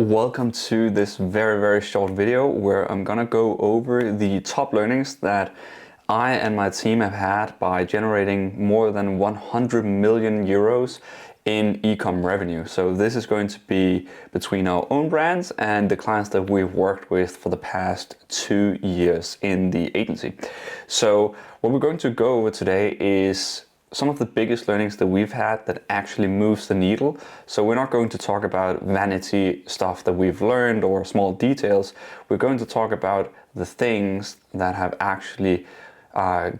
Welcome to this very short video where I'm gonna go over the top learnings that I and my team have had by generating more than 100 million euros in ecom revenue. So this is going to be between our own brands and the clients that we've worked with for the past 2 years in the agency. So what we're going to go over today is some of the biggest learnings that we've had that actually moves the needle. So we're not going to talk about vanity stuff that we've learned or small details. We're going to talk about the things that have actually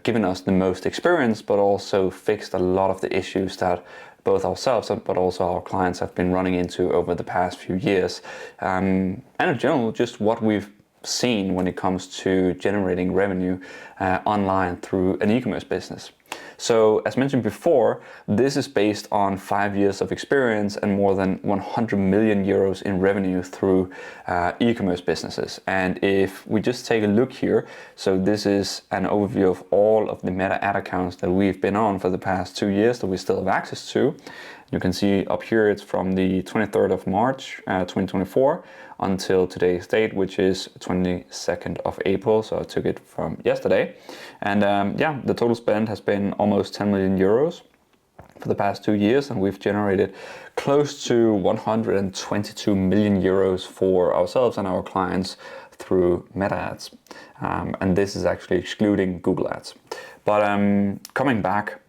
given us the most experience, but also fixed a lot of the issues that both ourselves but also our clients have been running into over the past few years. And in general, just what we've seen when it comes to generating revenue online through an e-commerce business. So as mentioned before, this is based on 5 years of experience and more than 100 million euros in revenue through e-commerce businesses. And if we just take a look here, so this is an overview of all of the Meta ad accounts that we've been on for the past 2 years that we still have access to. You can see up here it's from the 23rd of March 2024 until today's date, which is 22nd of April. So I took it from yesterday. And yeah, the total spend has been almost 10 million euros for the past 2 years, and we've generated close to 122 million euros for ourselves and our clients through Meta ads. And this is actually excluding Google ads. But coming back,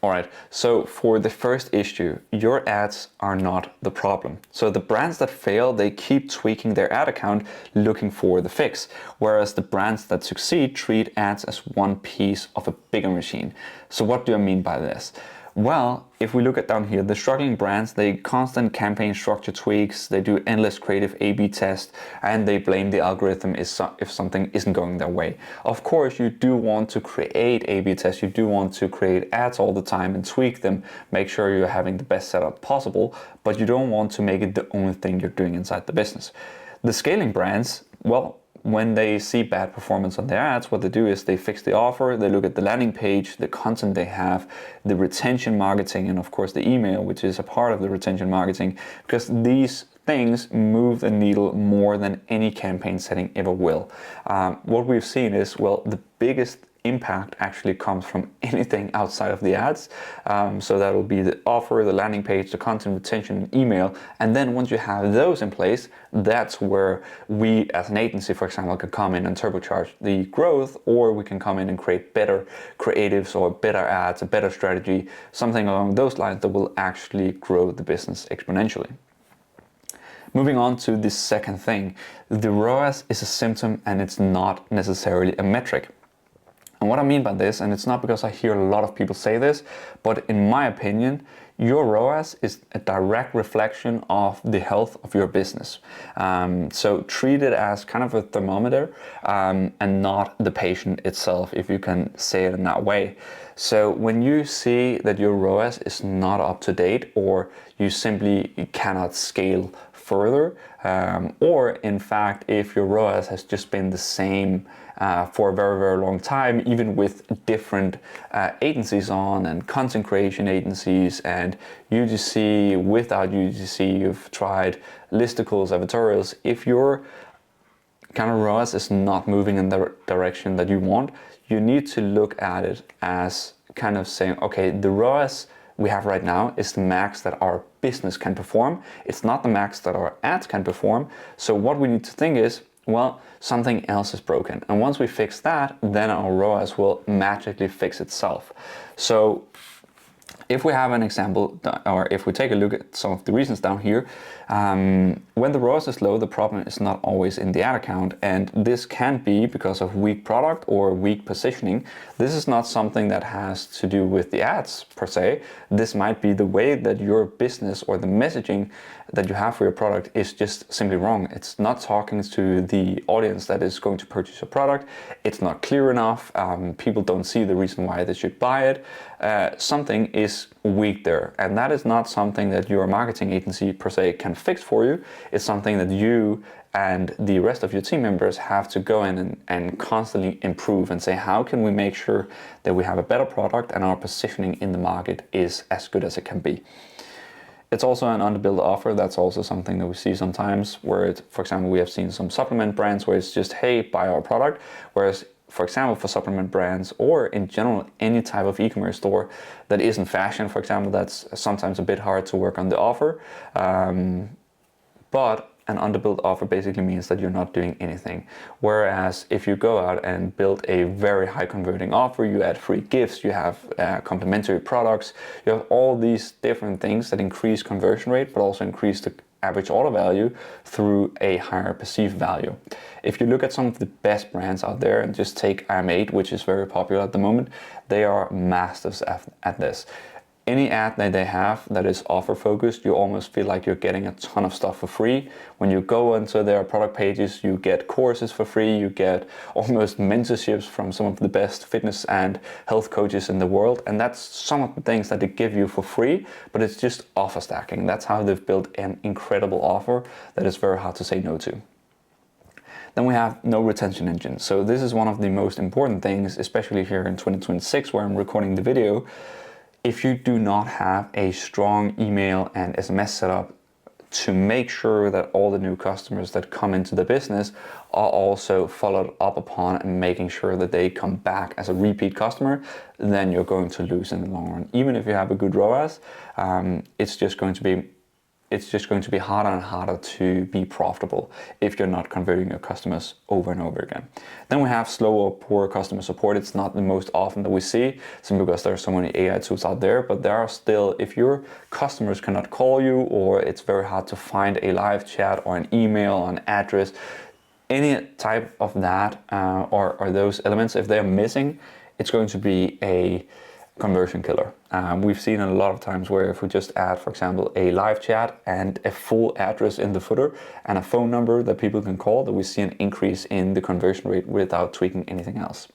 all right, so for the first issue, your ads are not the problem. So the brands that fail, they keep tweaking their ad account looking for the fix, whereas the brands that succeed treat ads as one piece of a bigger machine. So what do I mean by this? Well, if we look at down here, the struggling brands, they constant campaign structure tweaks, they do endless creative A/B tests, and they blame the algorithm if something isn't going their way. Of course, you do want to create A/B tests, you do want to create ads all the time and tweak them, make sure you're having the best setup possible, but you don't want to make it the only thing you're doing inside the business. The scaling brands, well, when they see bad performance on their ads, what they do is they fix the offer, they look at the landing page, the content they have, the retention marketing, and of course the email, which is a part of the retention marketing, because these things move the needle more than any campaign setting ever will. What we've seen is, well, the biggest impact actually comes from anything outside of the ads. So that will be the offer, the landing page, the content retention, and email. And then once you have those in place, that's where we as an agency, for example, can come in and turbocharge the growth, or we can come in and create better creatives or better ads, a better strategy, something along those lines that will actually grow the business exponentially. Moving on to the second thing, the ROAS is a symptom and it's not necessarily a metric. And what I mean by this, and it's not because I hear a lot of people say this, but in my opinion, your ROAS is a direct reflection of the health of your business. So treat it as kind of a thermometer and not the patient itself, if you can say it in that way. So when you see that your ROAS is not up to date, or you simply cannot scale further, or in fact, if your ROAS has just been the same for a very long time, even with different agencies on, and content creation agencies and UGC, without UGC, you've tried listicles, editorials. If your kind of ROAS is not moving in the direction that you want, you need to look at it as kind of saying, okay, the ROAS we have right now is the max that our business can perform. It's not the max that our ads can perform. So what we need to think is, well, something else is broken. And once we fix that, then our ROAS will magically fix itself. So if we have an example, or if we take a look at some of the reasons down here, when the ROAS is low, the problem is not always in the ad account, and this can be because of weak product or weak positioning. This is not something that has to do with the ads per se. This might be the way that your business or the messaging that you have for your product is just simply wrong. It's not talking to the audience that is going to purchase your product. It's not clear enough. People don't see the reason why they should buy it. Something is weak there, and that is not something that your marketing agency per se can fix for you. It's something that you and the rest of your team members have to go in and constantly improve and say, how can we make sure that we have a better product and our positioning in the market is as good as it can be. It's also an underbilled offer. That's also something that we see sometimes where it, for example, we have seen some supplement brands where it's just, hey, buy our product. Whereas, for example, for supplement brands or in general, any type of e-commerce store that isn't fashion, for example, that's sometimes a bit hard to work on the offer. But an underbilled offer basically means that you're not doing anything. Whereas if you go out and build a very high converting offer, you add free gifts, you have complimentary products, you have all these different things that increase conversion rate, but also increase the average order value through a higher perceived value. If you look at some of the best brands out there and just take IM8, which is very popular at the moment, they are masters at this. Any ad that they have that is offer focused, you almost feel like you're getting a ton of stuff for free. When you go into their product pages, you get courses for free, you get almost mentorships from some of the best fitness and health coaches in the world. And that's some of the things that they give you for free, but it's just offer stacking. That's how they've built an incredible offer that is very hard to say no to. Then we have no retention engine. So this is one of the most important things, especially here in 2026 where I'm recording the video. If you do not have a strong email and SMS setup to make sure that all the new customers that come into the business are also followed up upon and making sure that they come back as a repeat customer, then you're going to lose in the long run. Even if you have a good ROAS, it's just going to be harder and harder to be profitable if you're not converting your customers over and over again. Then we have slow or poor customer support. It's not the most often that we see, simply because there are so many AI tools out there, but there are still, if your customers cannot call you or it's very hard to find a live chat or an email, an address, any type of that or those elements, if they're missing, it's going to be a conversion killer. We've seen it a lot of times where if we just add, for example, a live chat and a full address in the footer and a phone number that people can call, that we see an increase in the conversion rate without tweaking anything else.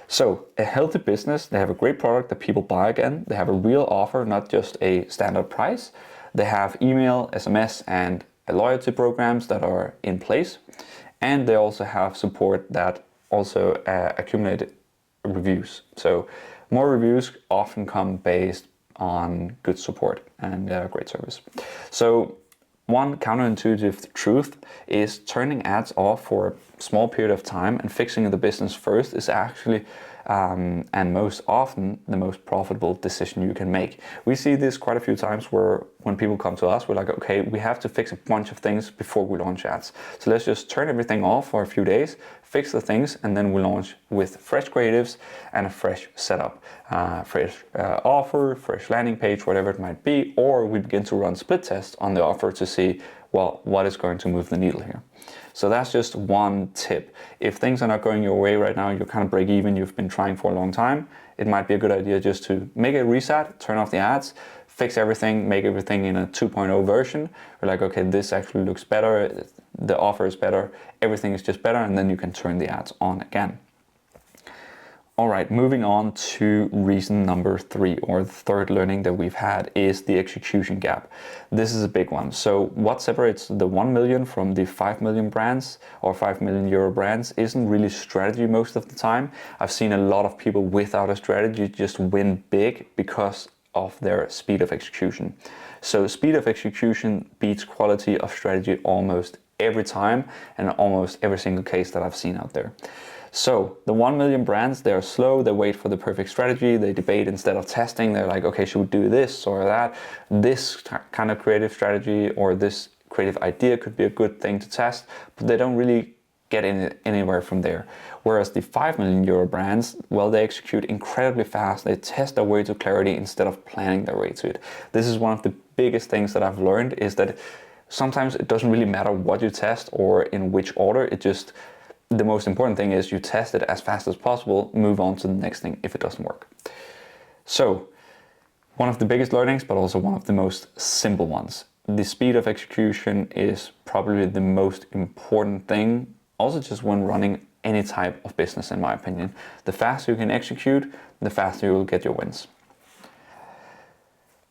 So a healthy business, they have a great product that people buy again. They have a real offer, not just a standard price. They have email, SMS, and loyalty programs that are in place. And they also have support that also accumulate reviews. So more reviews often come based on good support and great service. So one counterintuitive truth is turning ads off for a small period of time and fixing the business first is actually and most often the most profitable decision you can make. We see this quite a few times where when people come to us, we're like, okay, we have to fix a bunch of things before we launch ads. So let's just turn everything off for a few days, fix the things, and then we launch with fresh creatives and a fresh setup, fresh offer, fresh landing page, whatever it might be, or we begin to run split tests on the offer to see, well, what is going to move the needle here. So that's just one tip. If things are not going your way right now, you're kind of break even, you've been trying for a long time, it might be a good idea just to make a reset, turn off the ads, fix everything, make everything in a 2.0 version. We're like, okay, this actually looks better, the offer is better, everything is just better, and then you can turn the ads on again. All right, moving on to reason number 3, or the third learning that we've had, is the execution gap. This is a big one. So what separates the 1 million from the 5 million brands or 5 million euro brands isn't really strategy most of the time. I've seen a lot of people without a strategy just win big because of their speed of execution. So speed of execution beats quality of strategy almost every time and almost every single case that I've seen out there. So the 1 million brands, they're slow, they wait for the perfect strategy, they debate instead of testing. They're like, okay, should we do this or that? This kind of creative strategy or this creative idea could be a good thing to test, but they don't really get anywhere from there. Whereas the 5 million euro brands, well, they execute incredibly fast. They test their way to clarity instead of planning their way to it. This is one of the biggest things that I've learned, is that sometimes it doesn't really matter what you test or in which order. The most important thing is you test it as fast as possible, move on to the next thing if it doesn't work. So one of the biggest learnings, but also one of the most simple ones. The speed of execution is probably the most important thing, also just when running any type of business, in my opinion. The faster you can execute, the faster you will get your wins.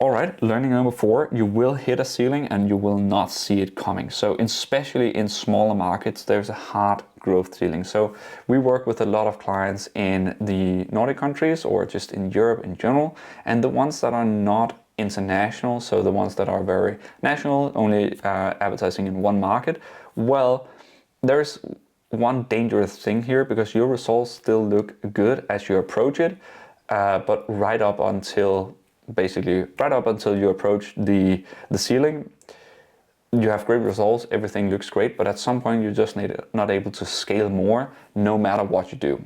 All right, learning number 4, you will hit a ceiling and you will not see it coming. So especially in smaller markets, there's a hard growth ceiling. So we work with a lot of clients in the Nordic countries or just in Europe in general, and the ones that are not international, so the ones that are very national, only advertising in one market, well, there's one dangerous thing here, because your results still look good as you approach it, but right up until you approach the ceiling, you have great results, everything looks great, but at some point you're just not able to scale more no matter what you do.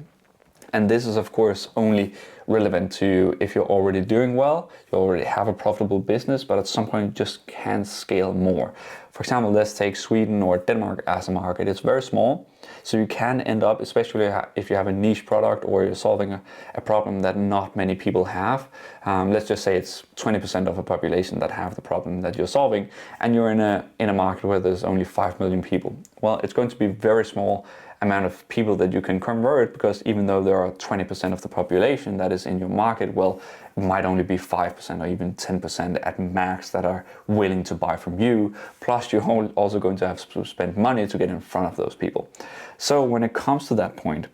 And this is of course only relevant to if you're already doing well, you already have a profitable business, but at some point you just can't scale more. For example, let's take Sweden or Denmark as a market. It's very small, so you can end up, especially if you have a niche product or you're solving a problem that not many people have. Let's just say it's 20% of a population that have the problem that you're solving, and you're in a market where there's only 5 million people. Well, it's going to be very small amount of people that you can convert, because even though there are 20% of the population that is in your market, well, it might only be 5% or even 10% at max that are willing to buy from you. Plus you're also going to have to spend money to get in front of those people. So when it comes to that point,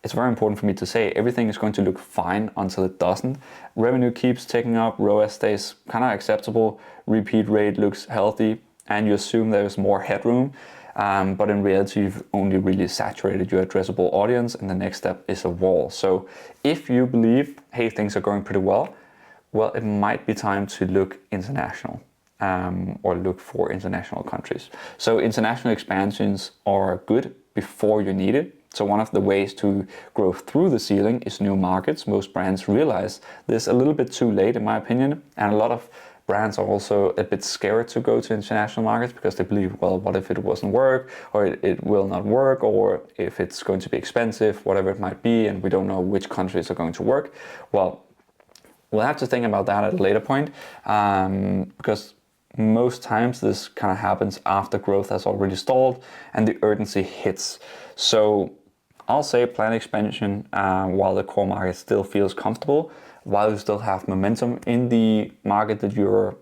it's very important for me to say everything is going to look fine until it doesn't. Revenue keeps ticking up, ROAS stays kind of acceptable, repeat rate looks healthy, and you assume there's more headroom. But in reality, you've only really saturated your addressable audience, and the next step is a wall. So if you believe, hey, things are going pretty well, it might be time to look international, or look for international countries. So international expansions are good before you need it. So one of the ways to grow through the ceiling is new markets. Most brands realize this a little bit too late, in my opinion, and a lot of brands are also a bit scared to go to international markets, because they believe, well, what if it doesn't work, or it will not work, or if it's going to be expensive, whatever it might be, and we don't know which countries are going to work. Well, we'll have to think about that at a later point, because most times this kind of happens after growth has already stalled and the urgency hits. So I'll say plan expansion while the core market still feels comfortable, while you still have momentum in the market that you're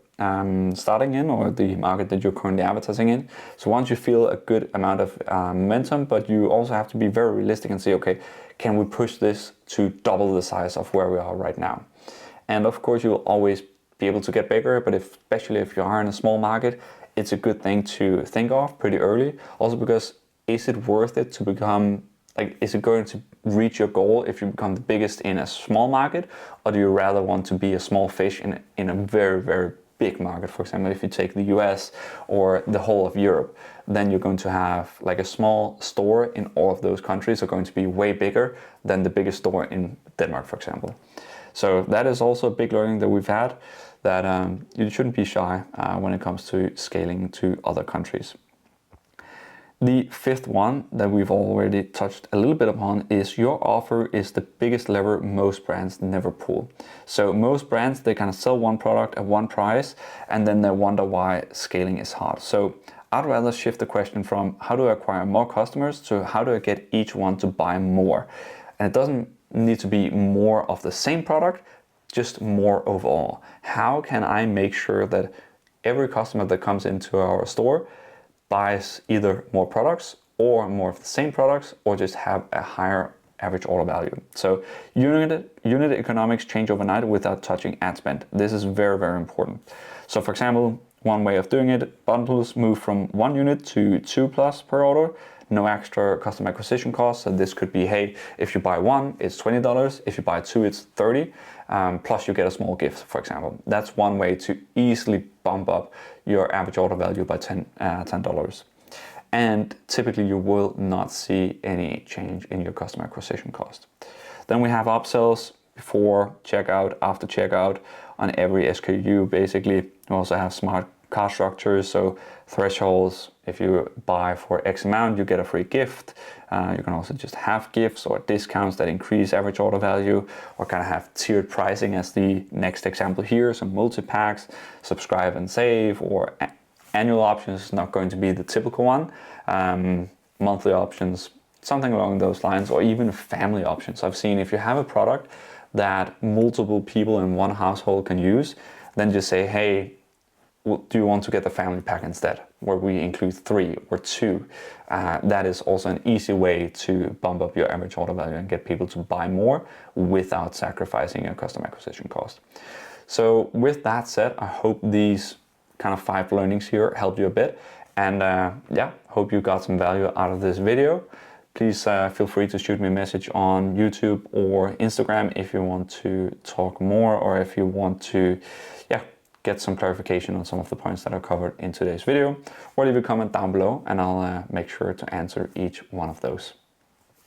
starting in, or the market that you're currently advertising in. So once you feel a good amount of momentum, but you also have to be very realistic and say, okay, can we push this to double the size of where we are right now? And of course, you'll always be able to get bigger, but especially if you are in a small market, it's a good thing to think of pretty early. Also because, is it worth it to become, is it going to reach your goal if you become the biggest in a small market, or do you rather want to be a small fish in a very, very big market? For example, if you take the US or the whole of Europe, then you're going to have like a small store in all of those countries are going to be way bigger than the biggest store in Denmark, for example. So that is also a big learning that we've had, that you shouldn't be shy when it comes to scaling to other countries. The fifth one that we've already touched a little bit upon is your offer is the biggest lever most brands never pull. So most brands, they kind of sell one product at one price, and then they wonder why scaling is hard. So I'd rather shift the question from how do I acquire more customers to how do I get each one to buy more? And it doesn't need to be more of the same product, just more overall. How can I make sure that every customer that comes into our store buys either more products or more of the same products, or just have a higher average order value? So unit economics change overnight without touching ad spend. This is very, very important. So for example, one way of doing it, bundles move from 1 unit to 2+ per order. No extra customer acquisition costs. So this could be, hey, if you buy 1, it's $20. If you buy 2, it's $30. Plus you get a small gift, for example. That's one way to easily bump up your average order value by $10. And typically you will not see any change in your customer acquisition cost. Then we have upsells before checkout, after checkout on every SKU. Basically, we also have smart cart structures, so thresholds. If you buy for X amount, you get a free gift. You can also just have gifts or discounts that increase average order value, or kind of have tiered pricing as the next example here. So multi-packs, subscribe and save, or annual options is not going to be the typical one. Monthly options, something along those lines, or even family options. I've seen if you have a product that multiple people in one household can use, then just say, hey, do you want to get the family pack instead, where we include 3 or 2? That is also an easy way to bump up your average order value and get people to buy more without sacrificing your customer acquisition cost. So with that said, I hope these kind of 5 learnings here helped you a bit. And yeah, hope you got some value out of this video. Please feel free to shoot me a message on YouTube or Instagram if you want to talk more, or if you want to, yeah, get some clarification on some of the points that I covered in today's video, or leave a comment down below and I'll make sure to answer each one of those.